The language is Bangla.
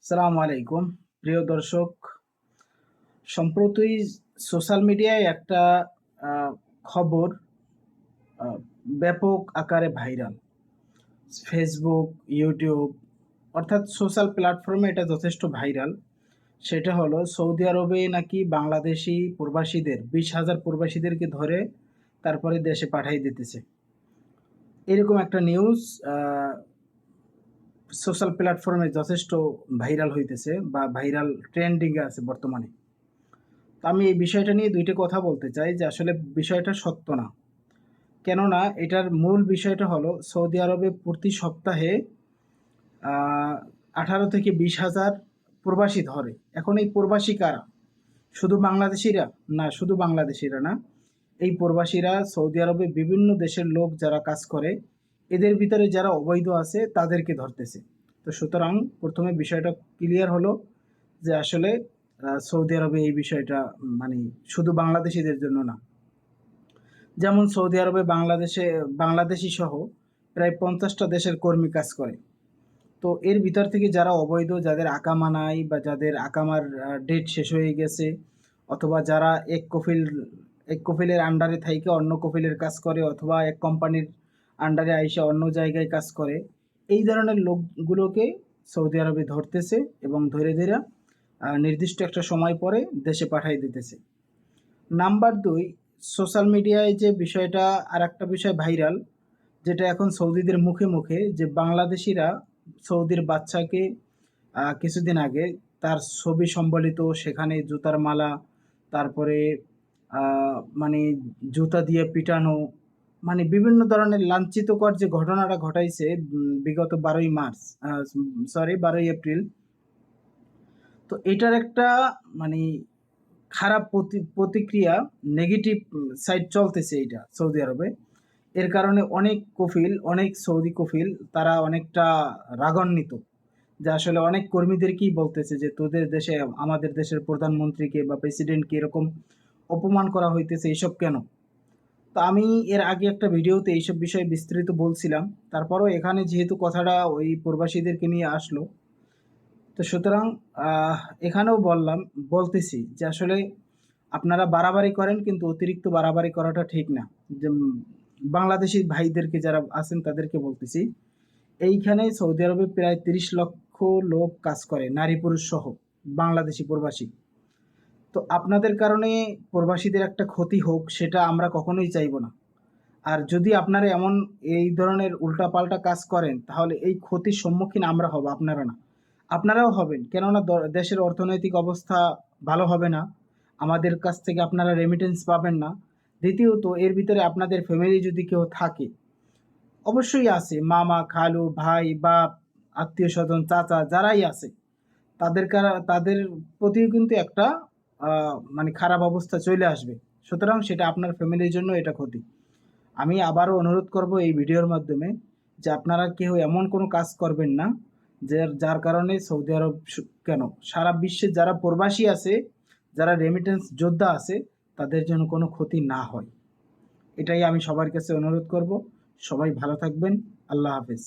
সালামু আলাইকুম প্রিয় দর্শক। সম্প্রতি সোশ্যাল মিডিয়ায় একটা খবর ব্যাপক আকারে ভাইরাল। ফেসবুক, ইউটিউব অর্থাৎ সোশ্যাল প্ল্যাটফর্মে এটা যথেষ্ট ভাইরাল। সেটা হলো সৌদি আরবে নাকি বাংলাদেশি প্রবাসীদের 20,000 প্রবাসীদেরকে ধরে তারপরে দেশে পাঠিয়ে দিতেছে। এরকম একটা নিউজ সোশ্যাল প্ল্যাটফর্মে যথেষ্ট ভাইরাল হইতেছে বা ভাইরাল ট্রেন্ডিংয়ে আছে বর্তমানে। তো আমি এই বিষয়টা নিয়ে ২ টা কথা বলতে চাই যে আসলে বিষয়টা সত্য না। কেননা এটার মূল বিষয়টা হলো সৌদি আরবে প্রতি সপ্তাহে আ ১৮ থেকে ২০,০০০ প্রবাসী ধরে। এখন এই প্রবাসী কারা? শুধু বাংলাদেশীরা? না, শুধু বাংলাদেশীরা না। এই প্রবাসীরা সৌদি আরবে বিভিন্ন দেশের লোক যারা কাজ করে, এদের ভিতরে যারা অবৈধ আছে তাদেরকে ধরতেছে। তো সুতরাং ১ম এ বিষয়টা ক্লিয়ার হলো যে আসলে সৌদি আরবে এই বিষয়টা মানে শুধু বাংলাদেশীদের জন্য না। যেমন সৌদি আরবে বাংলাদেশী সহ প্রায় ৫০ টা দেশের কর্মী কাজ করে। তো এর ভিতর থেকে যারা অবৈধ, যাদের আকামা নাই বা যাদের আকামার ডেট শেষ হয়ে গেছে অথবা যারা এক কফিলের আন্ডারে থাইকা অন্য কফিলের কাজ করে অথবা এক কোম্পানির আন্ডারে আইসা অন্য জায়গায় কাজ করে, এই ধরনের লোকগুলোকে সৌদি আরবে ধরতেছে এবং ধইরা নির্দিষ্ট একটা সময় পরে দেশে পাঠায় দিতেছে। নাম্বার ২, সোশ্যাল মিডিয়ায় যে বিষয়টা আরেকটা বিষয় ভাইরাল, যেটা এখন সৌদিদের মুখে যে বাংলাদেশীরা সৌদির বাচ্চাকে কিছুদিন আগে তার ছবি সম্বলিত সেখানে জুতার মালা, তারপরে আ মানে জুতা দিয়ে পিটানো, মানে বিভিন্ন ধরনের লাঞ্ছিতকর যে ঘটনাটা ঘটাইছে বিগত ১২ই মার্চ, আ সরি ১২ই এপ্রিল। তো এটার একটা মানে খারাপ প্রতিক্রিয়া, নেগেটিভ সাইড চলতেছে এইটা সৌদি আরবে। এর কারণে অনেক সৌদি কফিল তারা অনেকটা রাগান্বিত। যে আসলে অনেক কর্মীদেরকেই বলতেছে যে, "তোদের দেশে আমাদের দেশের প্রধানমন্ত্রীকে বা প্রেসিডেন্টকে এরকম অপমান করা হইতেছে, এসব কেন?" তো আমি এর আগে একটা ভিডিওতে এইসব বিষয়ে বিস্তারিত বলছিলাম। তারপরেও এখানে যেহেতু কথাটা ওই প্রবাসীদেরকে নিয়ে আসলো, তো সুতরাং এখানেও বলতেছি যে আসলে আপনারা বাড়াবাড়ি করেন কিন্তু অতিরিক্ত বাড়াবাড়ি করাটা ঠিক না। যে বাংলাদেশী ভাইদেরকে যারা আছেন তাদেরকে বলতেছি, এইখানে সৌদি আরবে প্রায় ৩০ লক্ষ লোক কাজ করে, নারী পুরুষ সহ, বাংলাদেশী প্রবাসী। তো আপনাদের কারণে প্রবাসীদের একটা ক্ষতি হোক সেটা আমরা কখনোই চাইবো না। আর যদি আপনারা এই ধরনের উল্টাপাল্টা কাজ করেন তাহলে এই ক্ষতির সম্মুখীন আমরা হব, আপনারা না। আপনারাও হবেন। কেননা দেশের অর্থনৈতিক অবস্থা ভালো হবে না। আমাদের কাছ থেকে আপনারা রেমিটেন্স পাবেন না। দ্বিতীয়ত এর ভিতরে আপনাদের ফ্যামিলি যদি কেউ থাকে, অবশ্যই আছে মামা, খালু, ভাই, বাপ, আত্মীয়স্বজন, চাচা যারাই আছে তাদের প্রতিও কিন্তু একটা মানে খারাপ অবস্থা চলে আসবে। সুতরাং সেটা আপনার ফ্যামিলির জন্য এটা ক্ষতি। আমি আবারও অনুরোধ করব এই ভিডিওর মাধ্যমে যে আপনারা কেউ এমন কোনো কাজ করবেন না যার কারণে সৌদি আরব কেন সারা বিশ্বে যারা প্রবাসী আছে, যারা রেমিটেন্স যোদ্ধা আছে তাদের জন্য কোনো ক্ষতি না হয়। এটাই আমি সবার কাছে অনুরোধ করব। সবাই ভালো থাকবেন। আল্লাহ হাফেজ।